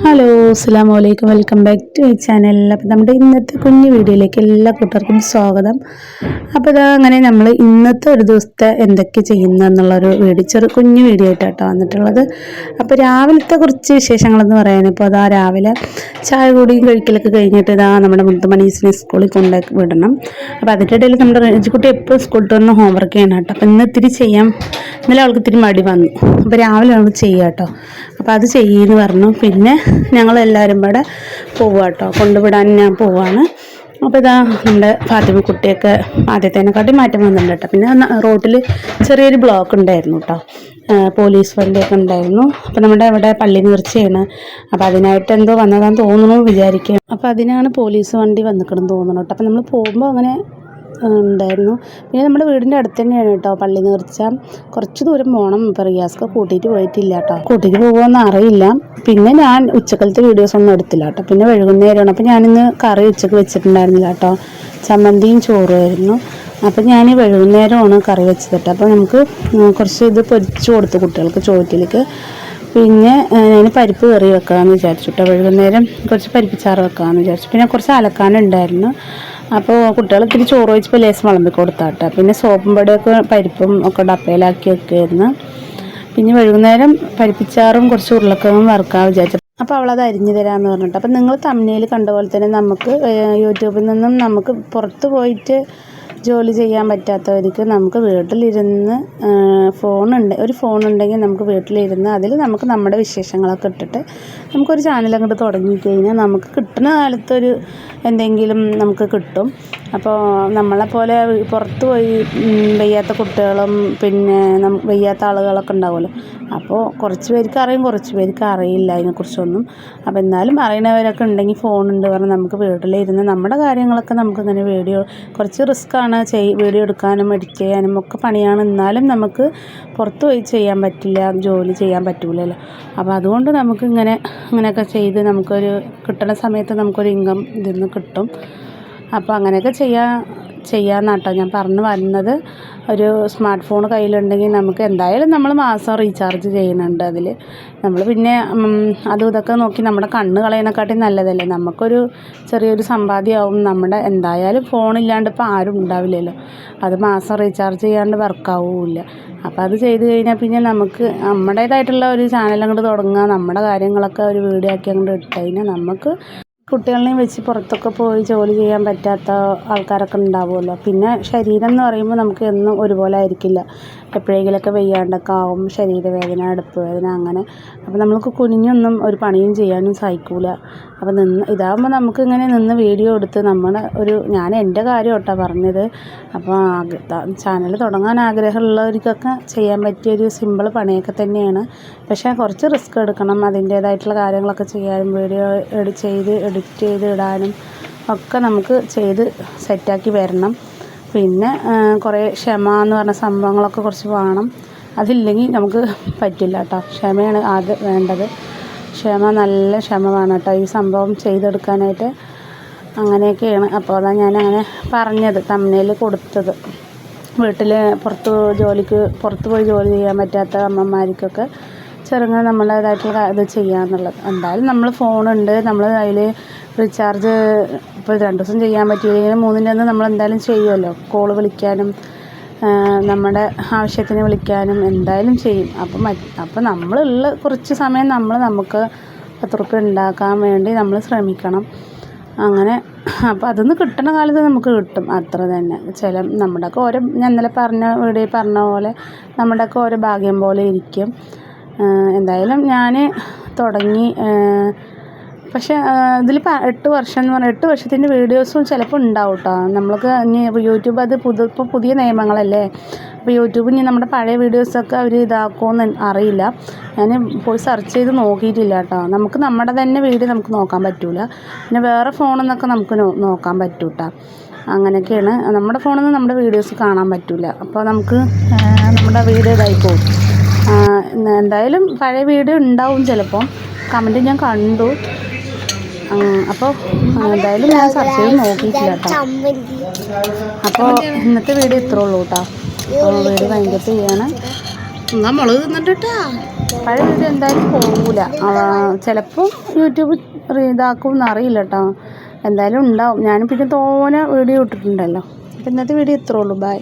Hello അസ്സലാമു അലൈക്കും welcome back to ഈ ചാനൽ. അപ്പോൾ നമ്മുടെ ഇന്നത്തെ കുഞ്ഞു വീഡിയോയിലേക്ക് എല്ലാ കൂട്ടർക്കും സ്വാഗതം. അപ്പോൾ ഇതാ അങ്ങനെ നമ്മൾ ഇന്നത്തെ ഒരു ദിവസത്തെ എന്തൊക്കെ ചെയ്യുന്നു എന്നുള്ളൊരു വീഡിയോ കുഞ്ഞു വീഡിയോ ആയിട്ടാണ് വന്നിട്ടുള്ളത്. അപ്പോൾ രാവിലത്തെ കുറച്ച് വിശേഷങ്ങളെന്ന് പറയാൻ ഇപ്പോൾ അതാ രാവിലെ ചായ കൂടിയും കഴിക്കലൊക്കെ കഴിഞ്ഞിട്ട് ഇതാ നമ്മുടെ മുത്തുമണീസിനെ സ്കൂളിൽ കൊണ്ടുപോയി വിടണം. അപ്പോൾ അതിൻ്റെ ഇടയിൽ നമ്മുടെ റേജിക്കുട്ടി എപ്പോഴും സ്കൂളിൽ വന്ന് ഹോംവർക്ക് ചെയ്യണം കേട്ടോ. അപ്പോൾ ഇന്ന് ഇത്തിരി ചെയ്യാം, ഇന്നലെ അവൾക്ക് ഇത്തിരി മടി വന്നു. അപ്പോൾ രാവിലെ അവൾക്ക് ചെയ്യാം കേട്ടോ. അപ്പോൾ അത് ചെയ്യുമെന്ന് പറഞ്ഞു. പിന്നെ ഞങ്ങളെല്ലാവരും ഇവിടെ പോവുക കേട്ടോ, കൊണ്ടുവിടാൻ ഞാൻ പോവാണ്. അപ്പോൾ ഇതാ നമ്മുടെ ഫാത്തിമ കുട്ടിയൊക്കെ ആദ്യത്തേനെക്കാട്ടി മാറ്റം വന്നിട്ടുണ്ട് കേട്ടോ. പിന്നെ റോട്ടിൽ ചെറിയൊരു ബ്ലോക്ക് ഉണ്ടായിരുന്നു കേട്ടോ, പോലീസ് വണ്ടിയൊക്കെ ഉണ്ടായിരുന്നു. അപ്പോൾ നമ്മുടെ ഇവിടെ പള്ളി നേർച്ചയാണ്, അപ്പോൾ അതിനായിട്ട് എന്തോ വന്നതാന്ന് തോന്നുന്നു വിചാരിക്കുക. അപ്പോൾ അതിനാണ് പോലീസ് വണ്ടി വന്നിക്കണം തോന്നുന്നു കേട്ടോ. അപ്പോൾ നമ്മൾ പോകുമ്പോൾ അങ്ങനെ ഉണ്ടായിരുന്നു. പിന്നെ നമ്മുടെ വീടിൻ്റെ അടുത്ത് തന്നെയാണ് കേട്ടോ പള്ളി നേർച്ച, കുറച്ച് ദൂരം പോകണം. ഇപ്പോൾ റിയാസ്ക്ക് കൂട്ടിയിട്ട് പോയിട്ടില്ല കേട്ടോ, കൂട്ടിയിട്ട് പോകുമെന്ന് അറിയില്ല. പിന്നെ ഞാൻ ഉച്ചക്കലത്തെ വീഡിയോസ് ഒന്നും എടുത്തില്ല കേട്ടോ, പിന്നെ വൈകുന്നേരമാണ്. അപ്പോൾ ഞാനിന്ന് കറി ഉച്ചക്ക് വെച്ചിട്ടുണ്ടായിരുന്നില്ല കേട്ടോ, ചമ്മന്തിയും ചോറുമായിരുന്നു. അപ്പോൾ ഞാൻ വൈകുന്നേരമാണ് കറി വെച്ചത് കേട്ടോ. അപ്പോൾ നമുക്ക് കുറച്ച് ഇത് പൊരിച്ച് കൊടുത്തു കുട്ടികൾക്ക് ചോറ്റിലേക്ക്. പിന്നെ ഞാൻ പരിപ്പ് കറി വെക്കാമെന്ന് വിചാരിച്ചു കേട്ടോ, വൈകുന്നേരം കുറച്ച് പരിപ്പിച്ചാറ് വെക്കാമെന്ന് വിചാരിച്ചു. പിന്നെ കുറച്ച് അലക്കാനുണ്ടായിരുന്നു. അപ്പോൾ കുട്ടികൾ ഇത്തിരി ചോറ് വെച്ചപ്പോൾ ലേശം വിളമ്പി കൊടുത്താട്ടെ. പിന്നെ സോപ്പും പൊടിയൊക്കെ പരിപ്പും ഒക്കെ ഡപ്പയിലാക്കി വെക്കുമായിരുന്നു. പിന്നെ വൈകുന്നേരം പരിപ്പിച്ചാറും കുറച്ച് ഉരുളക്കിഴങ്ങും വറുക്കാൻ വിചാരിച്ചു. അപ്പോൾ അവളത് അരിഞ്ഞു തരാമെന്ന് പറഞ്ഞിട്ട്. അപ്പോൾ നിങ്ങൾ തമ്മിൽ കണ്ട പോലെ തന്നെ നമുക്ക് യൂട്യൂബിൽ നിന്നും നമുക്ക് പുറത്ത് പോയിട്ട് ജോലി ചെയ്യാൻ പറ്റാത്തവർക്ക് നമുക്ക് വീട്ടിലിരുന്ന് ഒരു ഫോണുണ്ടെങ്കിൽ നമുക്ക് വീട്ടിലിരുന്ന് അതിൽ നമുക്ക് നമ്മുടെ വിശേഷങ്ങളൊക്കെ ഇട്ടിട്ട് നമുക്കൊരു ചാനൽ അങ്ങോട്ട് തുടങ്ങിക്കഴിഞ്ഞാൽ നമുക്ക് കിട്ടുന്ന കാലത്തൊരു എന്തെങ്കിലും നമുക്ക് കിട്ടും. അപ്പോൾ നമ്മളെപ്പോലെ പുറത്ത് പോയി വയ്യാത്ത കുട്ടികളും പിന്നെ വയ്യാത്ത ആളുകളൊക്കെ ഉണ്ടാവുമല്ലോ. അപ്പോൾ കുറച്ച് പേർക്ക് അറിയും, കുറച്ച് പേർക്ക് അറിയില്ല അതിനെക്കുറിച്ചൊന്നും. അപ്പോൾ എന്നാലും അറിയുന്നവരൊക്കെ ഉണ്ടെങ്കിൽ ഫോണുണ്ട് പറഞ്ഞാൽ നമുക്ക് വീട്ടിലിരുന്ന് നമ്മുടെ കാര്യങ്ങളൊക്കെ നമുക്കിങ്ങനെ കുറച്ച് റിസ്ക്കാണ് വീഡിയോ എടുക്കാനും എഡിറ്റ് ചെയ്യാനും ഒക്കെ പണിയാണ്. എന്നാലും നമുക്ക് പുറത്ത് പോയി ചെയ്യാൻ പറ്റില്ല, ജോലി ചെയ്യാൻ പറ്റില്ലല്ലോ. അപ്പോൾ അതുകൊണ്ട് നമുക്ക് ഇങ്ങനെയൊക്കെ ചെയ്ത് നമുക്കൊരു കിട്ടുന്ന സമയത്ത് നമുക്കൊരു ഇൻകം ഇതിൽ നിന്ന് കിട്ടും. അപ്പോൾ അങ്ങനെയൊക്കെ ചെയ്യാമെന്നാട്ടോ ഞാൻ പറഞ്ഞു വരുന്നത്. ഒരു സ്മാർട്ട് ഫോൺ കയ്യിലുണ്ടെങ്കിൽ നമുക്ക് എന്തായാലും നമ്മൾ മാസം റീചാർജ് ചെയ്യുന്നുണ്ട് അതിൽ. നമ്മൾ പിന്നെ അതും ഇതൊക്കെ നോക്കി നമ്മുടെ കണ്ണ് കളയുന്നതിനെക്കാട്ടി നല്ലതല്ലേ, നമുക്കൊരു ചെറിയൊരു സമ്പാദ്യമാവും. നമ്മുടെ എന്തായാലും ഫോണില്ലാണ്ട് ഇപ്പോൾ ആരും ഉണ്ടാവില്ലല്ലോ, അത് മാസം റീചാർജ് ചെയ്യാണ്ട് വർക്കാവില്ല. അപ്പോൾ അത് ചെയ്ത് കഴിഞ്ഞാൽ പിന്നെ നമുക്ക് നമ്മുടേതായിട്ടുള്ള ഒരു ചാനൽ അങ്ങോട്ട് തുടങ്ങുക, നമ്മുടെ കാര്യങ്ങളൊക്കെ ഒരു വീഡിയോ ആക്കി അങ്ങോട്ട് ഇട്ട് കഴിഞ്ഞാൽ നമുക്ക് കുട്ടികളെയും വെച്ച് പുറത്തൊക്കെ പോയി ജോലി ചെയ്യാൻ പറ്റാത്ത ആൾക്കാരൊക്കെ ഉണ്ടാവുമല്ലോ. പിന്നെ ശരീരം എന്ന് പറയുമ്പോൾ നമുക്ക് എന്നും ഒരുപോലെ ആയിരിക്കില്ല, എപ്പോഴെങ്കിലുമൊക്കെ വെയ്യാണ്ടൊക്കെ ആവും, ശരീരവേദന, അടുപ്പ് വേദന അങ്ങനെ. അപ്പോൾ നമുക്ക് കുനിഞ്ഞൊന്നും ഒരു പണിയും ചെയ്യാനും സഹിക്കില്ല. അപ്പോൾ ഇതാകുമ്പോൾ നമുക്ക് ഇങ്ങനെ നിന്ന് വീഡിയോ എടുത്ത് ഞാൻ എൻ്റെ കാര്യം കേട്ടോ പറഞ്ഞത്. അപ്പോൾ ചാനൽ തുടങ്ങാൻ ആഗ്രഹമുള്ളവർക്കൊക്കെ ചെയ്യാൻ പറ്റിയൊരു സിമ്പിൾ പണിയൊക്കെ തന്നെയാണ്. പക്ഷേ കുറച്ച് റിസ്ക് എടുക്കണം, അതിൻ്റേതായിട്ടുള്ള കാര്യങ്ങളൊക്കെ ചെയ്യാനും വീഡിയോ എഡിറ്റ് ചെയ്ത് ഇടാനും ഒക്കെ നമുക്ക് ചെയ്ത് സെറ്റാക്കി വരണം. പിന്നെ കുറേ ക്ഷമ എന്ന് പറഞ്ഞ സംഭവങ്ങളൊക്കെ കുറച്ച് വേണം, അതില്ലെങ്കിൽ നമുക്ക് പറ്റില്ല കേട്ടോ. ക്ഷമയാണ് ആദ്യം വേണ്ടത്, നല്ല ക്ഷമ വേണം കേട്ടോ ഈ സംഭവം ചെയ്തെടുക്കാനായിട്ട്. അങ്ങനെയൊക്കെയാണ്. അപ്പോൾ അതാണ് ഞാൻ അങ്ങനെ പറഞ്ഞത്, തമ്മിൽ കൊടുത്തത്. വീട്ടിൽ പുറത്ത് പോയി ജോലി ചെയ്യാൻ പറ്റാത്ത അമ്മമാർക്കൊക്കെ ചെറുങ്ങനെ നമ്മളേതായിട്ടുള്ള ഇത് ചെയ്യാമെന്നുള്ളത്. എന്തായാലും നമ്മൾ ഫോണുണ്ട്, നമ്മൾ അതിൽ റീചാർജ് ഇപ്പോൾ 2 ദിവസം ചെയ്യാൻ പറ്റിയില്ലെങ്കിൽ 3ൻ്റെ അന്ന് നമ്മൾ എന്തായാലും ചെയ്യുമല്ലോ. കോള് വിളിക്കാനും നമ്മുടെ ആവശ്യത്തിന് വിളിക്കാനും എന്തായാലും ചെയ്യും. അപ്പം നമ്മളുള്ള കുറച്ച് സമയം നമുക്ക് 10 റുപ്യ ഉണ്ടാക്കാൻ വേണ്ടി നമ്മൾ ശ്രമിക്കണം. അങ്ങനെ അപ്പോൾ അതൊന്ന് കിട്ടുന്ന കാലത്ത് നമുക്ക് കിട്ടും, അത്ര തന്നെ. നമ്മുടെയൊക്കെ ഞാൻ ഇന്നലെ വീഡിയോ പറഞ്ഞ പോലെ നമ്മുടെയൊക്കെ ഓരോ ഭാഗ്യം പോലെ ഇരിക്കും. എന്തായാലും ഞാൻ തുടങ്ങി. പക്ഷേ ഇതിൽ 8 വർഷം എന്ന് പറഞ്ഞാൽ 8 വർഷത്തിൻ്റെ വീഡിയോസും ചിലപ്പോൾ ഉണ്ടാവും കേട്ടോ. നമ്മൾക്ക് ഇനി യൂട്യൂബ് അത് ഇപ്പോൾ പുതിയ നിയമങ്ങളല്ലേ, അപ്പോൾ യൂട്യൂബ് ഇനി നമ്മുടെ പഴയ വീഡിയോസൊക്കെ അവർ ഇതാക്കുമെന്ന് അറിയില്ല. ഞാൻ പോയി സെർച്ച് ചെയ്ത് നോക്കിയിട്ടില്ല കേട്ടോ. നമുക്ക് നമ്മുടെ തന്നെ വീഡിയോ നമുക്ക് നോക്കാൻ പറ്റില്ല, പിന്നെ വേറെ ഫോണിൽ നിന്നൊക്കെ നമുക്ക് നോക്കാൻ പറ്റും കേട്ടോ. അങ്ങനെയൊക്കെയാണ്. നമ്മുടെ ഫോണിൽ നിന്ന് നമ്മുടെ വീഡിയോസ് കാണാൻ പറ്റില്ല. അപ്പോൾ നമുക്ക് നമ്മുടെ വീഡിയോ ഇതായി പോകും. എന്തായാലും പഴയ വീഡിയോ ഉണ്ടാവും ചിലപ്പോൾ, കമൻറ്റ് ഞാൻ കണ്ടു. അപ്പോൾ എന്തായാലും ഞാൻ സെർച്ച് ചെയ്ത് നോക്കിയിട്ടില്ല കേട്ടോ. അപ്പോൾ ഇന്നത്തെ വീഡിയോ ഇത്രേ ഉള്ളൂ കേട്ടോ. വീഡിയോ ഭയങ്കര ചെയ്യാണ്. മുളക് തിന്നിട്ടാ. പഴയ വീഡിയോ എന്തായാലും പോകില്ല. ചിലപ്പോൾ യൂട്യൂബ് ഇതാക്കും എന്നറിയില്ല കേട്ടോ. എന്തായാലും ഉണ്ടാവും. ഞാനും പിന്നെ തോനെ വീഡിയോ ഇട്ടിട്ടുണ്ടല്ലോ. അപ്പോൾ ഇന്നത്തെ വീഡിയോ ഇത്രേ ഉള്ളൂ. ബൈ.